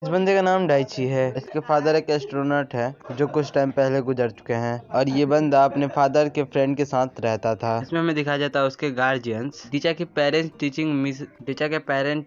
इस बंदे का नाम डाइची है। इसके फादर एक एस्ट्रोनॉट है जो कुछ टाइम पहले गुजर चुके हैं और ये बंदा अपने फादर के फ्रेंड के साथ रहता था। इसमें हमें दिखाया जाता है उसके गार्जियंस टीचर के पेरेंट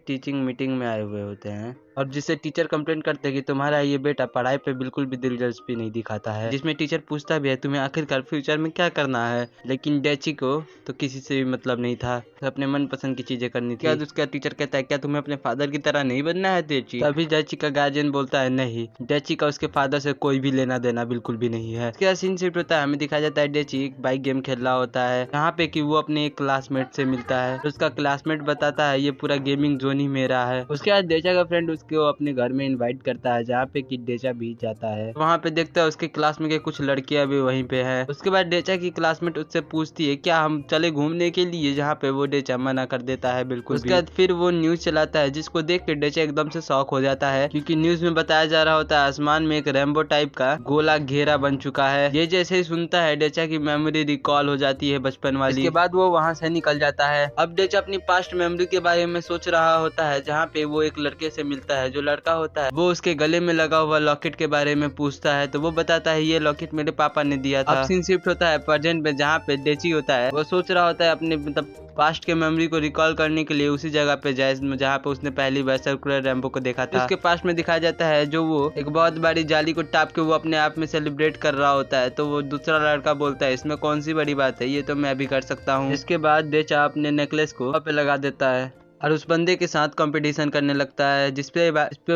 टीचिंग मीटिंग में आए हुए होते हैं और जिससे टीचर कंप्लेन करते हैं कि तुम्हारा ये बेटा पढ़ाई पे बिल्कुल भी दिलचस्पी नहीं दिखाता है, जिसमें टीचर पूछता भी है तुम्हें आखिरकार फ्यूचर में क्या करना है, लेकिन डेची को तो किसी से भी मतलब नहीं था, तो अपने मनपसंद की चीजें करनी थी। उसका टीचर कहता है क्या तुम्हें अपने फादर की तरह नहीं बनना है डेची? तभी डेची का गार्जियन बोलता है नहीं, डेची का उसके फादर से कोई भी लेना देना बिल्कुल भी नहीं है। इसके सीन शिफ्ट होता है, हमें दिखाया जाता है डेची एक बाइक गेम खेल रहा होता है यहाँ पे कि वो अपने एक क्लासमेट से मिलता है। उसका क्लासमेट बताता है ये पूरा गेमिंग जोन ही मेरा है। उसके बाद डेचा का फ्रेंड उसको अपने घर में इनवाइट करता है जहाँ पे कि डेचा भी जाता है। वहाँ पे देखता है उसके क्लास में के कुछ लड़कियां भी वहीं पे है। उसके बाद डेचा की क्लासमेट उससे पूछती है क्या हम चले घूमने के लिए, जहाँ पे वो डेचा मना कर देता है बिल्कुल। उसके बाद फिर वो न्यूज चलाता है जिसको देख के डेचा एकदम से शॉक हो जाता है क्योंकि न्यूज में बताया जा रहा होता है आसमान में एक रेम्बो टाइप का गोला घेरा बन चुका है। ये जैसे ही सुनता है डेचा की मेमोरी रिकॉल हो जाती है बचपन वाली। इसके बाद वो वहाँ से निकल जाता है। अब डेचा अपनी पास्ट मेमोरी के बारे में सोच रहा होता है जहाँ पे वो एक लड़के से मिलता है। जो लड़का होता है वो उसके गले में लगा हुआ लॉकेट के बारे में पूछता है तो वो बताता है ये लॉकेट मेरे पापा ने दिया था। अब सीन शिफ्ट होता है प्रेजेंट में जहाँ पे डेची होता है वो सोच रहा होता है अपने मतलब पास्ट के मेमोरी को रिकॉल करने के लिए उसी जगह पे जाए जहाँ पे उसने पहली बार सर्कुलर रैम्बो को देखा था। उसके पास्ट में दिखाया जाता है जो वो एक बहुत बड़ी जाली को टाप के वो अपने आप में सेलिब्रेट कर रहा होता है तो वो दूसरा लड़का बोलता है इसमें कौन सी बड़ी बात है, ये तो मैं भी कर सकता हूँ। इसके बाद डेचा अपने नेकलेस को पे लगा देता है और उस बंदे के साथ कंपटीशन करने लगता है जिसपे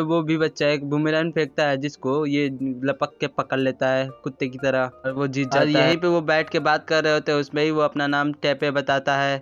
वो भी बच्चा एक बूमेरैंग फेंकता है जिसको ये लपक के पकड़ लेता है कुत्ते की तरह और वो जीत जाता है। यहीं पे वो बैठ के बात कर रहे होते हैं उसमें ही वो अपना नाम टेपे बताता है।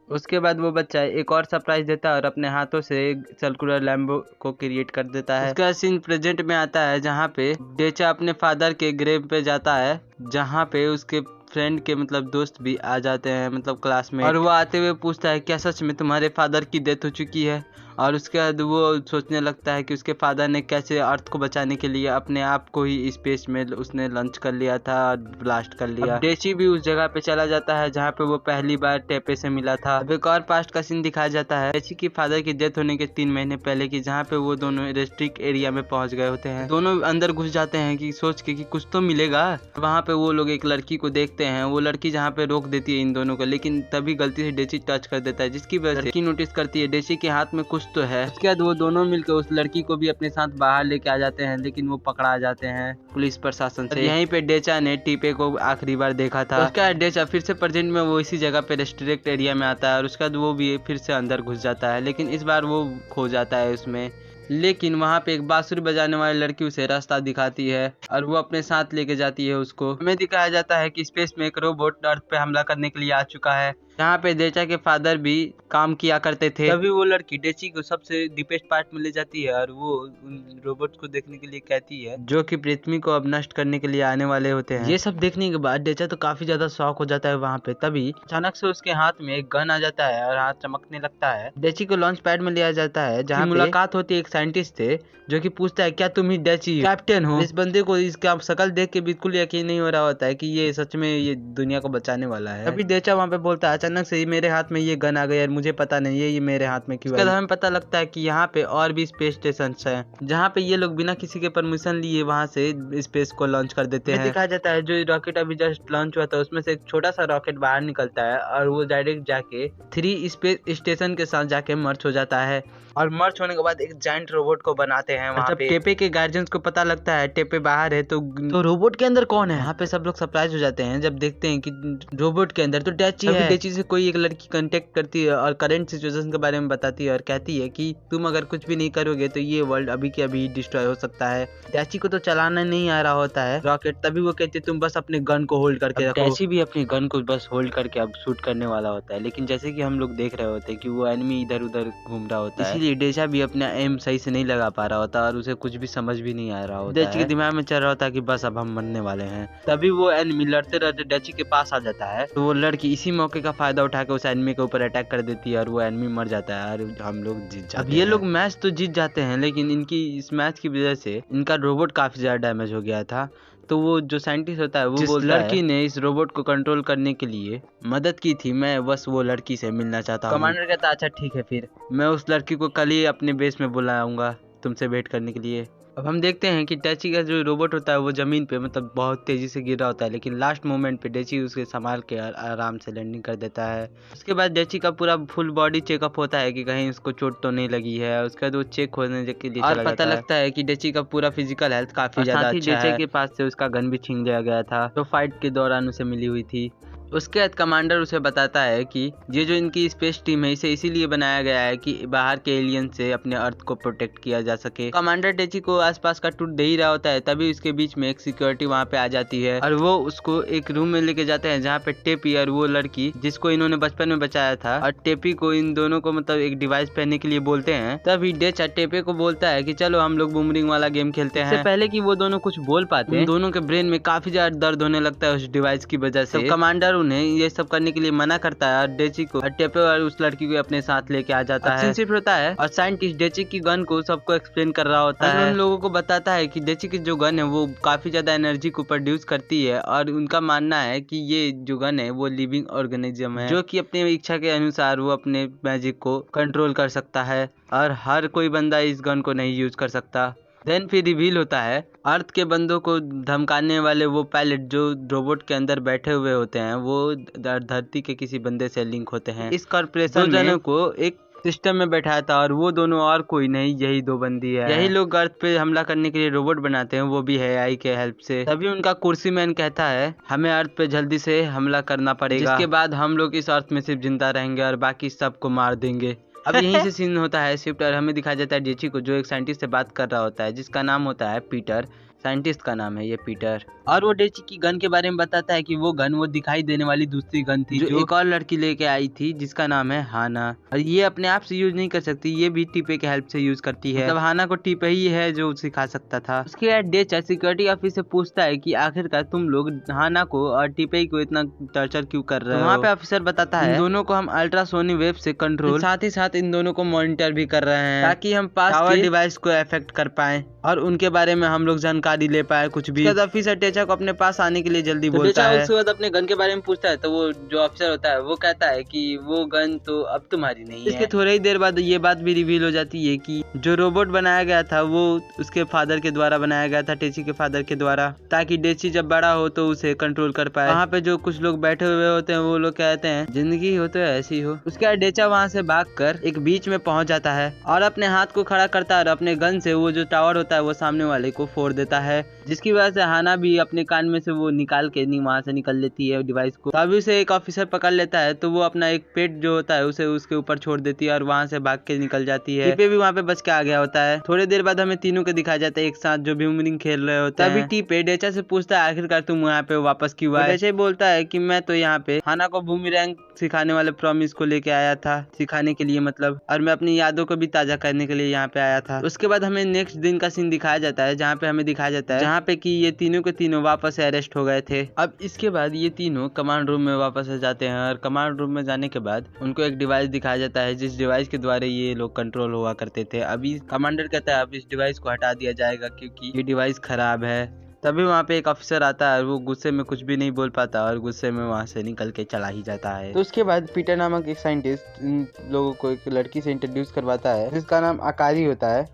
उसके बाद वो बच्चा एक और सरप्राइज देता है और अपने हाथों से सर्कुलर लैम्बो को क्रिएट कर देता है। उसका सीन प्रेजेंट में आता है जहाँ पे डेचा अपने फादर के ग्रेव पे जाता है जहाँ पे उसके फ्रेंड के मतलब दोस्त भी आ जाते हैं मतलब क्लास में, और वो आते हुए पूछता है क्या सच में तुम्हारे फादर की डेथ हो चुकी है। और उसके बाद वो सोचने लगता है कि उसके फादर ने कैसे अर्थ को बचाने के लिए अपने आप को ही स्पेस में उसने लॉन्च कर लिया था और ब्लास्ट कर लिया। डेची भी उस जगह पे चला जाता है जहाँ पे वो पहली बार टेपे से मिला था। अब एक और पास्ट का सीन दिखाया जाता है डेची की फादर की डेथ होने के 3 महीने पहले की, जहाँ पे वो दोनों रेस्ट्रिक्ट एरिया में पहुंच गए होते हैं। दोनों अंदर घुस जाते हैं कि सोच के कि कुछ तो मिलेगा। वहाँ पे वो लोग एक लड़की को देखते हैं, वो लड़की जहाँ पे रोक देती है इन दोनों को, लेकिन तभी गलती से डेची टच कर देता है जिसकी वजह से लड़की नोटिस करती है डेची के हाथ में कुछ तो है। उसके बाद वो दोनों मिलकर उस लड़की को भी अपने साथ बाहर लेके आ जाते हैं लेकिन वो पकड़ा जाते हैं पुलिस प्रशासन से। यहीं पे डेचा ने टीपे को आखिरी बार देखा था। उसके बाद डेचा फिर से प्रेजेंट में वो इसी जगह पे रेस्ट्रिक्ट एरिया में आता है और उसके बाद वो भी फिर से अंदर घुस जाता है लेकिन इस बार वो खो जाता है उसमें। लेकिन वहाँ पे एक बांसुरी बजाने वाली लड़की उसे रास्ता दिखाती है और वो अपने साथ लेके जाती है उसको। हमें दिखाया जाता है कि स्पेस में एक रोबोट अर्थ पे हमला करने के लिए आ चुका है जहाँ पे डेचा के फादर भी काम किया करते थे। तभी वो लड़की डेची को सबसे डीपेस्ट पार्ट में ले जाती है और वो उन रोबोट को देखने के लिए कहती है जो कि पृथ्वी को अब नष्ट करने के लिए आने वाले होते हैं। ये सब देखने के बाद डेचा तो काफी ज्यादा शॉक हो जाता है वहाँ पे। तभी अचानक से उसके हाथ में एक गन आ जाता है और हाथ चमकने लगता है। डेची को लॉन्च पैड में लिया जाता है जहाँ मुलाकात होती है एक साइंटिस्ट से जो कि पूछता है क्या तुम ही डेची कैप्टन हो। इस बंदे को इसका शक्ल देख के बिल्कुल यकीन नहीं हो रहा होता है कि ये सच में ये दुनिया को बचाने वाला है। अभी डेचा वहाँ पे बोलता है अचानक से मेरे हाथ में ये गन आ गई और मुझे पता नहीं है ये मेरे हाथ में क्यों। हमें पता लगता है कि यहाँ पे और भी स्पेस स्टेशन हैं जहाँ पे ये लोग बिना किसी के परमिशन लिए वहाँ से स्पेस को लॉन्च कर देते हैं। दिखाया जाता है जो रॉकेट अभी जस्ट लॉन्च हुआ था उसमें से एक छोटा सा रॉकेट बाहर निकलता है और वो डायरेक्ट जाके 3 स्पेस स्टेशन के साथ जाके मर्ज हो जाता है और मर्ज होने के बाद एक जायंट रोबोट को बनाते हैं वहाँ पे। टेपे के गार्जियंस को पता लगता है टेपे बाहर है तो रोबोट के अंदर कौन है। वहाँ पे सब लोग सरप्राइज हो जाते हैं जब देखते हैं कि रोबोट के अंदर तो डेची है। डेची से कोई एक लड़की कांटेक्ट करती है और करंट सिचुएशन के बारे में बताती है और कहती है कि तुम अगर कुछ भी नहीं करोगे तो ये वर्ल्ड अभी के अभी डिस्ट्रॉय हो सकता है। डेची को तो चलाना नहीं आ रहा होता है रॉकेट, तभी वो कहती है तुम बस अपने गन को होल्ड करके रखो। डेची भी अपनी गन को बस होल्ड करके अब शूट करने वाला होता है लेकिन जैसे कि हम लोग देख रहे होते हैं कि वो एनिमी इधर उधर घूम रहा होता है, इसलिए डेचा भी अपना एम सही से नहीं लगा पा रहा होता और उसे कुछ भी समझ भी नहीं आ रहा होता। डेची के दिमाग में चल रहा होता है कि बस अब हम मरने वाले हैं। तभी वो एनिमी लड़ते रहते डेची के पास आ जाता है तो वो लड़की इसी मौके का फायदा उठा के उस एनिमी के ऊपर अटैक कर देती है और वो एनिमी मर जाता है और हम लोग जीत जाते हैं। अब ये लोग मैच तो जीत जाते हैं लेकिन इनकी इस मैच की वजह से इनका रोबोट काफी ज्यादा डैमेज हो गया था। तो वो जो साइंटिस्ट होता है वो बोलता है लड़की ने इस रोबोट को कंट्रोल करने के लिए मदद की थी, मैं बस वो लड़की से मिलना चाहता हूँ। कमांडर कहता अच्छा ठीक है फिर मैं उस लड़की को कल ही अपने बेस में बुलाऊंगा। तुमसे भेंट करने के लिए। अब हम देखते हैं कि डेची का जो रोबोट होता है वो ज़मीन पे मतलब बहुत तेज़ी से गिर रहा होता है, लेकिन लास्ट मोमेंट पे डेची उसे संभाल के आराम से लैंडिंग कर देता है। उसके बाद डेची का पूरा फुल बॉडी चेकअप होता है कि कहीं उसको चोट तो नहीं लगी है। उसके बाद वो चेक होने के लिए और पता लगता है कि डेची का पूरा फिजिकल हेल्थ काफ़ी ज़्यादा अच्छा है। डेची के पास से उसका गन भी छीन लिया गया था जो फाइट के दौरान उसे मिली हुई थी। उसके बाद कमांडर उसे बताता है कि ये जो इनकी स्पेस टीम है इसे इसीलिए बनाया गया है कि बाहर के एलियन से अपने अर्थ को प्रोटेक्ट किया जा सके। कमांडर डेची को आसपास का टूर दे ही रहा होता है, तभी उसके बीच में एक सिक्योरिटी वहाँ पे आ जाती है और वो उसको एक रूम में लेके जाते हैं जहाँ पे टेपी और वो लड़की जिसको इन्होंने बचपन में बचाया था और टेपी को इन दोनों को मतलब एक डिवाइस पहनने के लिए बोलते हैं। तभी डेचा टेपे को बोलता है कि चलो हम लोग बूमरिंग वाला गेम खेलते हैं। इससे पहले कि वो दोनों कुछ बोल पाते हैं, दोनों के ब्रेन में काफी ज्यादा दर्द होने लगता है उस डिवाइस की वजह से। कमांडर उन्हें ये सब करने के लिए मना करता है और डेची को टेपे और उस लड़की को अपने साथ लेके आ जाता है। सिर्फ होता है और साइंटिस्ट डेची की गन को सबको एक्सप्लेन कर रहा होता है। उन लोगों को बताता है कि डेची की जो गन है वो काफी ज्यादा एनर्जी को प्रोड्यूस करती है और उनका मानना है कि ये जो गन है वो लिविंग ऑर्गेनिज्म है जो कि अपने इच्छा के अनुसार वो अपने मैजिक को कंट्रोल कर सकता है और हर कोई बंदा इस गन को नहीं यूज कर सकता। देन फिर रिवील होता है अर्थ के बंदों को धमकाने वाले वो पायलट जो रोबोट के अंदर बैठे हुए होते हैं वो धरती के किसी बंदे से लिंक होते हैं। इस कॉर्पोरेशन जनों को एक सिस्टम में बैठाया था और वो दोनों और कोई नहीं, यही दो बंदी है। यही लोग अर्थ पे हमला करने के लिए रोबोट बनाते हैं, वो भी है AI के हेल्प से। तभी उनका कुर्सी मैन कहता है हमें अर्थ पे जल्दी से हमला करना पड़ेगा, जिसके बाद हम लोग इस अर्थ में सिर्फ जिंदा रहेंगे और बाकी सबको मार देंगे। अब यहीं से सीन होता है शिफ्ट और हमें दिखाया जाता है डेची को जो एक साइंटिस्ट से बात कर रहा होता है जिसका नाम होता है पीटर। साइंटिस्ट का नाम है ये पीटर और वो डेची की गन के बारे में बताता है कि वो गन वो दिखाई देने वाली दूसरी गन थी जो एक और लड़की लेके आई थी जिसका नाम है हाना और ये अपने आप से यूज नहीं कर सकती, ये भी टीपे के हेल्प से यूज करती है। मतलब हाना को टीपे ही है जो सिखा सकता था। उसके बाद डेचा सिक्योरिटी ऑफिसर से पूछता है कि आखिरकार तुम लोग हाना को और टीपे को इतना टॉर्चर क्यों कर रहे हो। वहाँ पे ऑफिसर बताता है इन दोनों को हम अल्ट्रासोनिक वेव से कंट्रोल साथ ही साथ इन दोनों को मॉनिटर भी कर रहे हैं ताकि हम पास के डिवाइस को अफेक्ट कर पाए और उनके बारे में हम लोग जानकारी ले पाए कुछ भी। ऑफिसर डेचा को अपने पास आने के लिए जल्दी बोलता है। उसके बाद अपने गन के बारे में पूछता है तो वो जो ऑफिसर होता है वो कहता है कि वो गन तो अब तुम्हारी नहीं है। इसके थोड़ी ही देर बाद ये बात भी रिवील हो जाती है कि जो रोबोट बनाया गया था वो उसके फादर के द्वारा बनाया गया था, डेची के फादर के द्वारा, ताकि डेची जब बड़ा हो तो उसे कंट्रोल कर पाए। वहाँ पे जो कुछ लोग बैठे हुए होते हैं वो लोग कहते हैं जिंदगी हो तो ऐसी हो। उसके बाद डेचा वहाँ से भागकर एक बीच में पहुंच जाता है और अपने हाथ को खड़ा करता है और अपने गन से वो जो टावर होता है वो सामने वाले को फोड़ देता है, जिसकी वजह से हाना भी अपने कान में से वो निकाल के वहां से निकल लेती है डिवाइस को। तभी उसे एक ऑफिसर पकड़ लेता है तो वो अपना एक पेट जो होता है उसे उसके ऊपर छोड़ देती है और वहां से भाग के निकल जाती है। टीपे भी वहां पे बच के आ गया होता है। थोड़ी देर बाद हमें तीनों को दिखाया जाता है एक साथ जो बूमरिंग खेल रहे होते हैं। तभी टीपे डेचा से पूछता है आखिरकार तुम यहाँ पे वापस क्यों आए। डेचा बोलता है कि मैं तो यहाँ पे हाना को बूमरैंग सिखाने वाले प्रॉमिस को लेके आया था, सिखाने के लिए मतलब, और मैं अपनी यादों को भी ताजा करने के लिए यहाँ पे आया था। उसके बाद हमें नेक्स्ट दिन का सीन दिखाया जाता है जहाँ पे हमें दिखाया जाता है जहाँ पे कि ये तीनों के तीनों वापस अरेस्ट हो गए थे। अब इसके बाद ये तीनों कमांड रूम में वापस आ जाते हैं और कमांड रूम में जाने के बाद उनको एक डिवाइस दिखाया जाता है जिस डिवाइस के द्वारा ये लोग कंट्रोल हुआ करते थे। अभी कमांडर कहता है अब इस डिवाइस को हटा दिया जाएगा क्योंकि ये डिवाइस खराब है। तभी वहाँ पे एक ऑफिसर आता है और वो गुस्से में कुछ भी नहीं बोल पाता और गुस्से में वहाँ से निकल के चला ही जाता है। तो उसके बाद पीटर नामक एक साइंटिस्ट इन लोगों को एक लड़की से इंट्रोड्यूस करवाता है जिसका नाम आकारी होता है,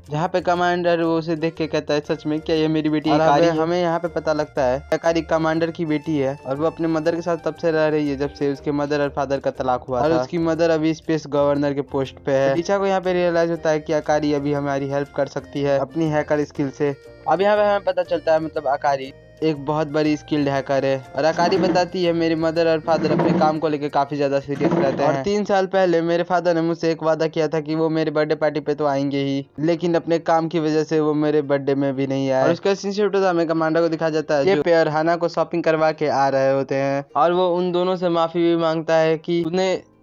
जहाँ पे कमांडर वो उसे देख के कहता है सच में क्या ये मेरी बेटी आकारी है? हमें यहाँ पे पता लगता है आकारी कमांडर की बेटी है और वो अपने मदर के साथ तब से रह रही है जब से उसके मदर और फादर का तलाक हुआ और उसकी मदर अभी स्पेस गवर्नर के पोस्ट पे है। टीचा को यहाँ पे रियलाइज होता है कि आकारी अभी हमारी हेल्प कर सकती है अपनी हैकर स्किल से। अब यहाँ पे हमें पता चलता है मतलब आकारी एक बहुत बड़ी स्किल्ड हैकर है और आकारी बताती है मेरे मदर और फादर अपने काम को लेकर काफी ज्यादा सीरियस रहते हैं और 3 साल पहले मेरे फादर ने मुझसे एक वादा किया था कि वो मेरे बर्थडे पार्टी पे तो आएंगे ही, लेकिन अपने काम की वजह से वो मेरे बर्थडे में भी नहीं आए। और उसका सीन हमें कमांडर को दिखा जाता है ये पेयर हाना को शॉपिंग करवा के आ रहे होते हैं और वो उन दोनों से माफी भी मांगता है कि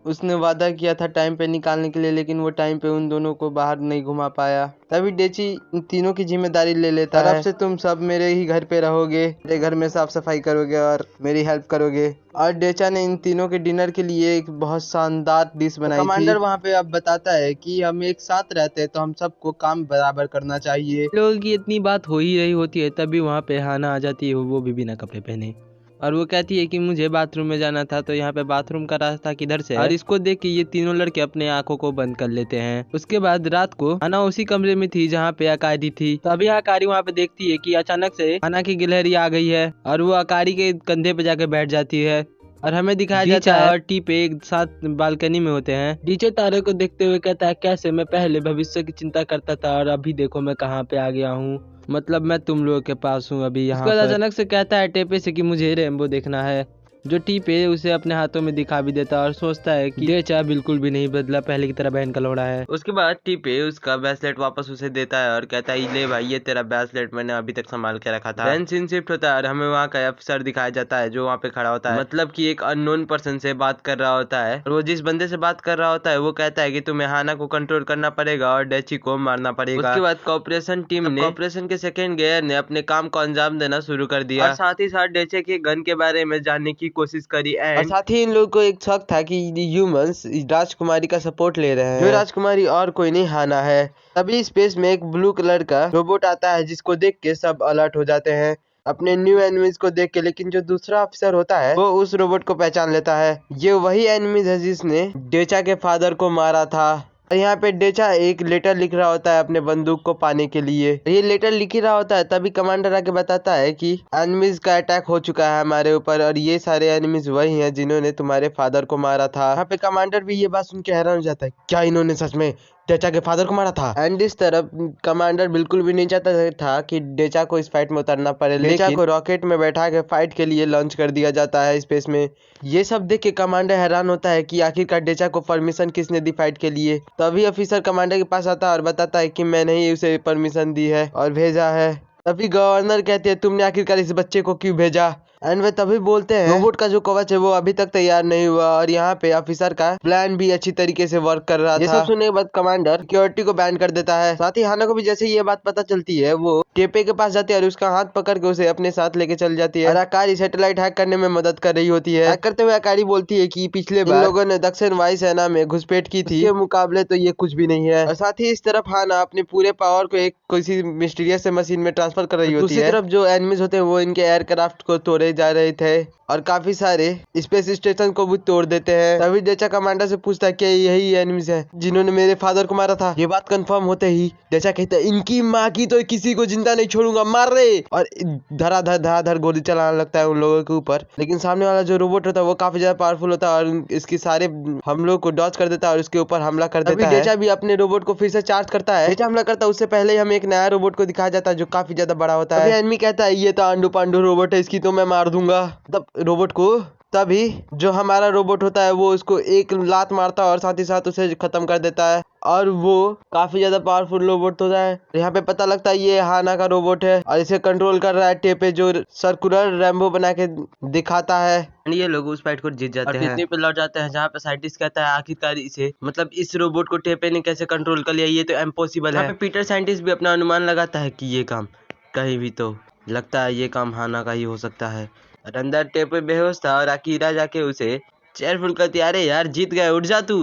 उसने वादा किया था टाइम पे निकालने के लिए, लेकिन वो टाइम पे उन दोनों को बाहर नहीं घुमा पाया। तभी डेची इन तीनों की जिम्मेदारी ले लेता है। अब से तुम सब मेरे ही घर पे रहोगे, मेरे घर में साफ सफाई करोगे और मेरी हेल्प करोगे। और डेचा ने इन तीनों के डिनर के लिए एक बहुत शानदार डिश बनाई थी। कमांडर वहाँ पे अब बताता है कि हम एक साथ रहते हैं तो हम सबको काम बराबर करना चाहिए। लोगों की इतनी बात हो ही रही होती है तभी वहाँ पे हाना आ जाती है, वो भी बिना कपड़े पहने। और वो कहती है कि मुझे बाथरूम में जाना था, तो यहाँ पे बाथरूम का रास्ता किधर से है? और इसको देख के ये तीनों लड़के अपने आंखों को बंद कर लेते हैं। उसके बाद रात को हाना उसी कमरे में थी जहाँ पे अकारी थी। तो अभी अकारी वहाँ पे देखती है कि अचानक से हाना की गिलहरी आ गई है और वो अकारी के कंधे पे जाके बैठ जाती है और हमें दिखाया जाता है और टीपे एक साथ बालकनी में होते हैं। डीचे तारे को देखते हुए कहता है, कैसे मैं पहले भविष्य की चिंता करता था और अभी देखो मैं कहाँ पे आ गया हूँ, मतलब मैं तुम लोगों के पास हूँ अभी यहाँ पर। अचानक से कहता है टेपे से कि मुझे रेनबो देखना है, जो टीपे उसे अपने हाथों में दिखा भी देता है और सोचता है कि डेचा बिल्कुल भी नहीं बदला, पहले की तरह बहन का लौड़ा है। उसके बाद टीपे उसका ब्रेसलेट वापस उसे देता है और कहता है, ले भाई ये तेरा ब्रेसलेट मैंने अभी तक संभाल के रखा था। देन सीन शिफ्ट होता है और हमें वहाँ का अफसर दिखाया जाता है जो वहाँ पे खड़ा होता है, मतलब कि एक अननोन पर्सन से बात कर रहा होता है और वो जिस बंदे से बात कर रहा होता है वो कहता है कि तुम्हें हाना को कंट्रोल करना पड़ेगा और डेची को मारना पड़ेगा। उसके बाद कॉपरेशन टीम ने ऑपरेशन के सेकेंड गियर ने अपने काम को अंजाम देना शुरू कर दिया और साथ ही साथ डेचे के गन के बारे में जानने की कोशिश करी। और साथ ही इन लोगों को एक शक था कि ह्यूमंस राजकुमारी का सपोर्ट ले रहे हैं, जो राजकुमारी और कोई नहीं हाना है। तभी स्पेस में एक ब्लू कलर का रोबोट आता है जिसको देख के सब अलर्ट हो जाते हैं अपने न्यू एनिमीज को देख के, लेकिन जो दूसरा ऑफिसर होता है वो उस रोबोट को पहचान लेता है। ये वही एनिमीज है जिसने डेचा के फादर को मारा था। यहाँ पे डेचा एक लेटर लिख रहा होता है अपने बंदूक को पाने के लिए। ये लेटर लिख ही रहा होता है तभी कमांडर आके बताता है कि एनिमीज का अटैक हो चुका है हमारे ऊपर और ये सारे एनिमीज वही हैं जिन्होंने तुम्हारे फादर को मारा था। यहाँ पे कमांडर भी ये बात सुन के हैरान हो जाता है, क्या इन्होंने सच में डेचा के फादर को मारा था? एंड इस तरफ कमांडर बिल्कुल भी नहीं चाहता था कि डेचा को इस फाइट में उतरना पड़े, डेचा को रॉकेट में बैठा के फाइट के लिए लॉन्च कर दिया जाता है स्पेस में। ये सब देख के कमांडर हैरान होता है कि आखिरकार डेचा को परमिशन किसने दी फाइट के लिए। तभी ऑफिसर कमांडर के पास आता है और बताता है कि मैंने ही उसे परमिशन दी है और भेजा है। तभी गवर्नर कहते हैं, तुमने आखिरकार इस बच्चे को क्यों भेजा? एंड वे तभी बोलते हैं, रोबोट का जो कवच है वो अभी तक तैयार नहीं हुआ और यहाँ पे ऑफिसर का प्लान भी अच्छी तरीके से वर्क कर रहा था। ये सब सुनने के बाद कमांडर सिक्योरिटी को बैन कर देता है। साथ ही हाना को भी जैसे ये बात पता चलती है वो टेपे के पास जाती है और उसका हाथ पकड़ के उसे अपने साथ लेके चल जाती है और अकारी सैटेलाइट हैक करने में मदद कर रही होती है। हैक करते हुए अकारी बोलती है कि पिछले बार लोगों ने दक्षिण वायुसेना में घुसपैठ की थी, उसके मुकाबले तो ये कुछ भी नहीं है। और साथ ही इस तरफ हाना अपने पूरे पावर को एक किसी मिस्टीरियस मशीन में ट्रांसफर कर रही होती है। दूसरी तरफ जो एनिमीज होते हैं वो इनके एयरक्राफ्ट को तोड़े जा रहे थे और काफी सारे स्पेस स्टेशन को भी तोड़ देते हैं। तभी डेचा कमांडर से पूछता है कि यही एनिमीज है जिन्होंने मेरे फादर को मारा था। ये बात कंफर्म होते ही डेचा कहता है, इनकी माँ की तो किसी को जिंदा नहीं छोड़ूंगा, मार रहे, और धराधर गोली चलाने लगता है उन लोगों के ऊपर। लेकिन सामने वाला जो रोबोट होता है वो काफी ज्यादा पावरफुल होता है और इसकी सारे हमलों को डॉज कर देता है और उसके ऊपर हमला कर देता है। डेचा भी अपने रोबोट को फिर से चार्ज करता है। डेचा हमला करता है, उससे पहले हमें एक नया रोबोट को दिखाया जाता है जो काफी ज्यादा बड़ा होता है। एनिमी कहता है, ये तो आंडू पांडू रोबोट है, इसकी तो मैं मार दूंगा तब रोबोट को। तभी जो हमारा रोबोट होता है वो उसको एक लात मारता है और साथ ही साथ उसे खत्म कर देता है और वो काफी ज्यादा पावरफुल रोबोट होता है। यहाँ पे पता लगता है ये हाना का रोबोट है और इसे कंट्रोल कर रहा है टेपे, जो सर्कुलर रैम्बो बना के दिखाता है। ये लोग उस फाइट को जीत जाते हैं। पृथ्वी पे लौट जाते हैं जहाँ पे साइंटिस्ट कहता है आखिरकार इसे, मतलब इस रोबोट को टेपे ने कैसे कंट्रोल कर लिया, ये तो इम्पॉसिबल है। पीटर साइंटिस्ट भी अपना अनुमान लगाता है कि ये काम कहीं भी तो लगता है ये काम हाना का ही हो सकता है। और अंदर टेपे बेहोश था और अकीरा जाके उसे चेयरफुल करती, अरे यार जीत गए, उठ जा तू।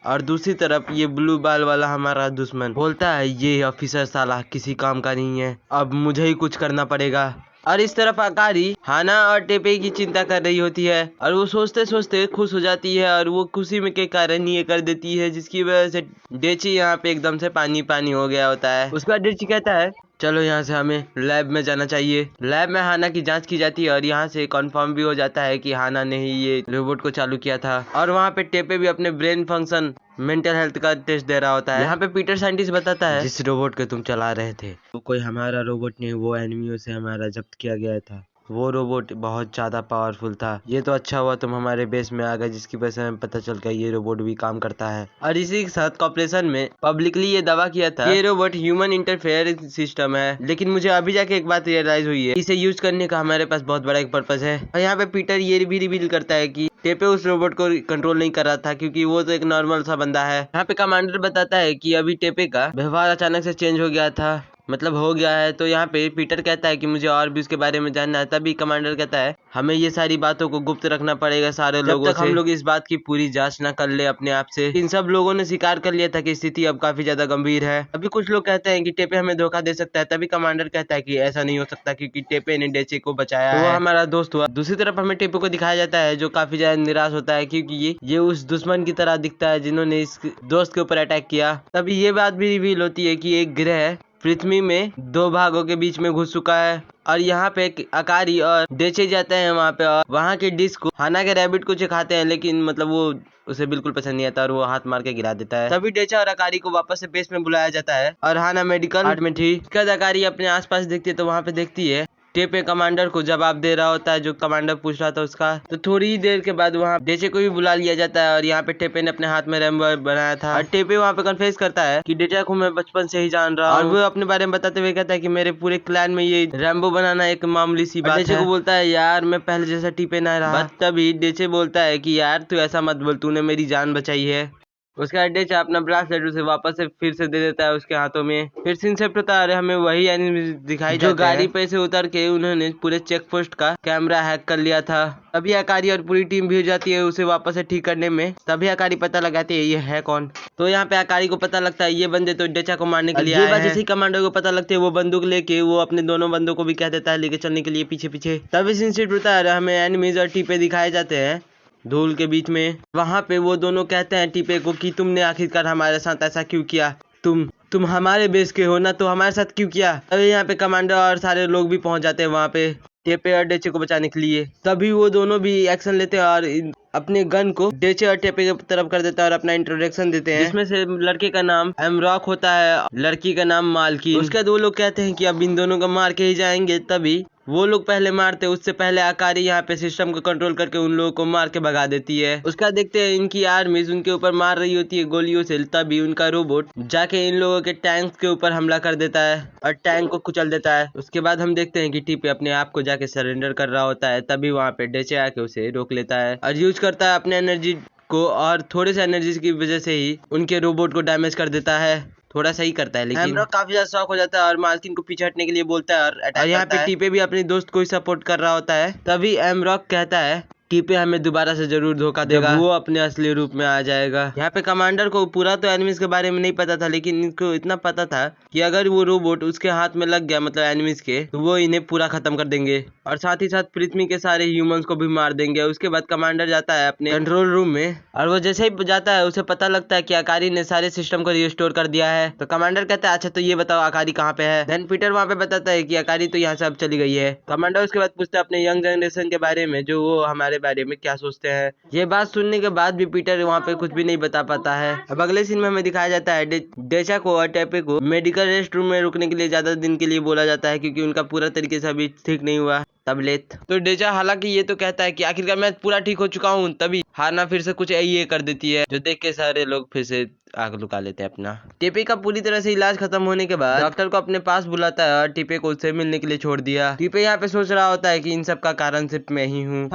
और दूसरी तरफ ये ब्लू बाल वाला हमारा दुश्मन बोलता है, ये ऑफिसर साला किसी काम का नहीं है, अब मुझे ही कुछ करना पड़ेगा। और इस तरफ अकारी हाना और टेपे की चिंता कर रही होती है और वो सोचते सोचते खुश हो जाती है और वो खुशी में के कारण ये कर देती है जिसकी वजह से डेची यहाँ पे एकदम से पानी पानी हो गया होता है। उसके बाद डेची कहता है, चलो यहाँ से हमें लैब में जाना चाहिए। लैब में हाना की जांच की जाती है और यहाँ से कंफर्म भी हो जाता है कि हाना ने ही ये रोबोट को चालू किया था। और वहाँ पे टेपे भी अपने ब्रेन फंक्शन मेंटल हेल्थ का टेस्ट दे रहा होता है। यहाँ पे पीटर साइंटिस्ट बताता है, जिस रोबोट को तुम चला रहे थे वो कोई हमारा रोबोट नहीं, वो एनिमियों से हमारा जब्त किया गया था। वो रोबोट बहुत ज्यादा पावरफुल था। ये तो अच्छा हुआ तुम हमारे बेस में आ गए, जिसकी वजह से हमें पता चल गया ये रोबोट भी काम करता है। और इसी के साथ कॉर्पोरेशन में पब्लिकली ये दावा किया था ये रोबोट ह्यूमन इंटरफेयर सिस्टम है। लेकिन मुझे अभी जाके एक बात रियलाइज हुई है, इसे यूज करने का हमारे पास बहुत बड़ा एक पर्पज है। और यहाँ पे पीटर ये भी रिवील करता है कि टेपे उस रोबोट को कंट्रोल नहीं कर रहा था क्योंकि वो तो एक नॉर्मल सा बंदा है। यहाँ पे कमांडर बताता है कि अभी टेपे का व्यवहार अचानक से चेंज हो गया था मतलब हो गया है। तो यहाँ पे पीटर कहता है कि मुझे और भी उसके बारे में जानना है। तभी कमांडर कहता है हमें ये सारी बातों को गुप्त रखना पड़ेगा सारे लोगों से, जब तक हम लोग इस बात की पूरी जांच न कर ले अपने आप से। इन सब लोगों ने स्वीकार कर लिया था कि स्थिति अब काफी ज्यादा गंभीर है। अभी कुछ लोग कहते हैं कि टेपे हमें धोखा दे सकता है। तभी कमांडर कहता है कि ऐसा नहीं हो सकता क्योंकि टेपे ने डेचे को बचाया है, वो हमारा दोस्त हुआ। दूसरी तरफ हमें टेपे को दिखाया जाता है जो काफी ज्यादा निराश होता है क्योंकि ये उस दुश्मन की तरह दिखता है जिन्होंने इस दोस्त के ऊपर अटैक किया। तभी ये बात भी रिवील होती है कि एक ग्रह पृथ्वी में दो भागों के बीच में घुस चुका है और यहाँ पे अकारी और डेचे जाते हैं वहाँ पे और वहाँ के डिश को हाना के रैबिट को चखाते हैं, लेकिन मतलब वो उसे बिल्कुल पसंद नहीं आता और वो हाथ मार के गिरा देता है। तभी डेचा और अकारी को वापस से बेस में बुलाया जाता है और हाना मेडिकल वार्ड में थी। इसके बाद अकारी अपने आसपास देखती है तो वहाँ पे देखती है टेपे कमांडर को जवाब दे रहा होता है जो कमांडर पूछ रहा था उसका। तो थोड़ी ही देर के बाद वहाँ डेचे को भी बुला लिया जाता है और यहाँ पे टेपे ने अपने हाथ में रैम्बो बनाया था और टेपे वहाँ पे कन्फेस करता है कि डेचा को मैं बचपन से ही जान रहा हूँ और वो अपने बारे में बताते हुए कहता है कि मेरे पूरे क्लैन में ये रैम्बो बनाना एक मामूली सी बात है। डेचे को बोलता है यार मैं पहले जैसा टेपे ना रहा। तभी डेचे बोलता है कि यार तू ऐसा मत बोल, तूने मेरी जान बचाई है। उसका डेचा अपना ब्रासलेट उसे वापस से फिर से दे देता है उसके हाथों में। फिर सिंसेप्ट होता है, हमें वही एनिमी दिखाई जो गाड़ी पे से उतर के उन्होंने पूरे चेक पोस्ट का कैमरा हैक कर लिया था। तभी अकारी और पूरी टीम भी हो जाती है उसे वापस से ठीक करने में। तभी अकारी पता लगाती है ये है कौन। तो यहाँ पे अकारी को पता लगता है ये बंदे तो डेचा को मारने के लिए आए हैं। जैसे ही कमांडो को पता लगती है वो बंदूक लेके वो अपने दोनों बंदों को भी कह देता है लेके चलने के लिए पीछे पीछे। तभी सिंसेप्ट होता है, हमें एनिमीज और टीपे दिखाए जाते हैं धूल के बीच में। वहां पे वो दोनों कहते हैं टीपे को कि तुमने आखिरकार हमारे साथ ऐसा क्यों किया, तुम हमारे बेस के हो ना, तो हमारे साथ क्यों किया। तभी यहाँ पे कमांडर और सारे लोग भी पहुंच जाते हैं वहां पे टेपे और डेचे को बचाने के लिए। तभी वो दोनों भी एक्शन लेते हैं और अपने गन को डेचे और टेपे की तरफ कर देता है और अपना इंट्रोडक्शन देते हैं, जिसमें से लड़के का नाम एमरॉक होता है, लड़की का नाम मालकिन। उसके बाद वो लोग कहते हैं कि अब इन दोनों को मार के ही जाएंगे। तभी वो लोग पहले मारते, उससे पहले अकारी यहाँ पे सिस्टम को कंट्रोल करके उन लोगों को मार के भगा देती है। उसका देखते हैं इनकी आर्मीज उनके ऊपर मार रही होती है गोलियों से। तभी उनका रोबोट जाके इन लोगों के टैंक के ऊपर हमला कर देता है और टैंक को कुचल देता है। उसके बाद हम देखते हैं कि टीपे अपने आप को जाके सरेंडर कर रहा होता है। तभी वहाँ पे डेचे आके उसे रोक लेता है और यूज करता है अपने एनर्जी को और थोड़े से एनर्जी की वजह से ही उनके रोबोट को डैमेज कर देता है। थोड़ा सा ही करता है लेकिन एमरॉक काफी ज्यादा शॉक हो जाता है और मालकिन को पीछे हटने के लिए बोलता है और यहाँ पे टीपे भी अपने दोस्त को ही सपोर्ट कर रहा होता है। तभी एमरॉक कहता है टीपे हमें दोबारा से जरूर धोखा देगा, वो अपने असली रूप में आ जाएगा। यहाँ पे कमांडर को पूरा तो एनिमीज के बारे में नहीं पता था, लेकिन इनको इतना पता था कि अगर वो रोबोट उसके हाथ में लग गया मतलब एनिमीज के, तो वो इन्हें पूरा खत्म कर देंगे और साथ ही साथ पृथ्वी के सारे ह्यूमंस को भी मार देंगे। उसके बाद कमांडर जाता है अपने कंट्रोल रूम में और वो जैसे ही जाता है उसे पता लगता है कि अकारी ने सारे सिस्टम को रिस्टोर कर दिया है। तो कमांडर कहता है अच्छा तो ये बताओ अकारी कहाँ पे है। देन पीटर वहाँ पे बताता है कि अकारी तो यहाँ से अब चली गई है। कमांडर उसके बाद पूछता है अपने यंग जनरेशन के बारे में, जो वो हमारे बारे में क्या सोचते हैं। ये बात सुनने के बाद भी पीटर वहाँ पे कुछ भी नहीं बता पाता है। अब अगले सीन में हमें दिखाया जाता है डेचा को और टेपे को मेडिकल रेस्ट रूम में रुकने के लिए ज्यादा दिन के लिए बोला जाता है क्योंकि उनका पूरा तरीके से अभी ठीक नहीं हुआ तबीयत। तो डेचा हालांकि ये तो कहता है कि आखिरकार मैं पूरा ठीक हो चुका हूँ। तभी हाना फिर से कुछ ये कर देती है जो देख के सारे लोग फिर से आग लुका लेते हैं अपना। टेपे का पूरी तरह से इलाज खत्म होने के बाद डॉक्टर को अपने पास बुलाता है और टेपे को उससे मिलने के लिए छोड़ दिया। टेपे यहाँ पे सोच रहा होता है कि इन सब का कारण सिर्फ मैं ही हूँ,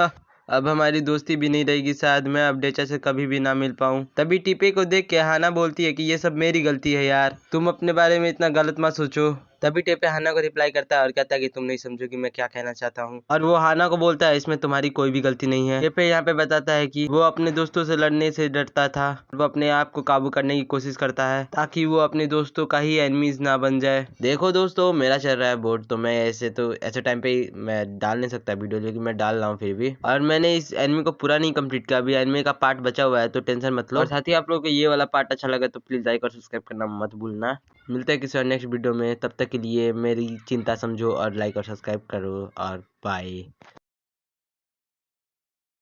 अब हमारी दोस्ती भी नहीं रहेगी, शायद मैं अब डेचा से कभी भी ना मिल पाऊँ। तभी टीपे को देख के हाना बोलती है कि ये सब मेरी गलती है यार, तुम अपने बारे में इतना गलत मत सोचो। तभी टेपे हाना को रिप्लाई करता है और कहता है कि तुम नहीं समझोगी मैं क्या कहना चाहता हूँ। और वो हाना को बोलता है इसमें तुम्हारी कोई भी गलती नहीं है। टेपे यहाँ पे बताता है कि वो अपने दोस्तों से लड़ने से डरता था, वो अपने आप को काबू करने की कोशिश करता है ताकि वो अपने दोस्तों का ही एनिमीज ना बन जाए। देखो दोस्तों मेरा चल रहा है बोर्ड, तो मैं ऐसे टाइम पे मैं डाल नहीं सकता वीडियो, लेकिन मैं डाल रहा हूँ फिर भी। और मैंने इस एनिमी को पूरा नहीं कंप्लीट किया, अभी एनिमी का पार्ट बचा हुआ है तो टेंशन मत लो। और साथ ही आप लोगों को ये वाला पार्ट अच्छा लगा तो प्लीज लाइक और सब्सक्राइब करना मत भूलना। मिलते हैं किसी और नेक्स्ट वीडियो में, तब तक के लिए मेरी चिंता समझो और लाइक और सब्सक्राइब करो और बाय।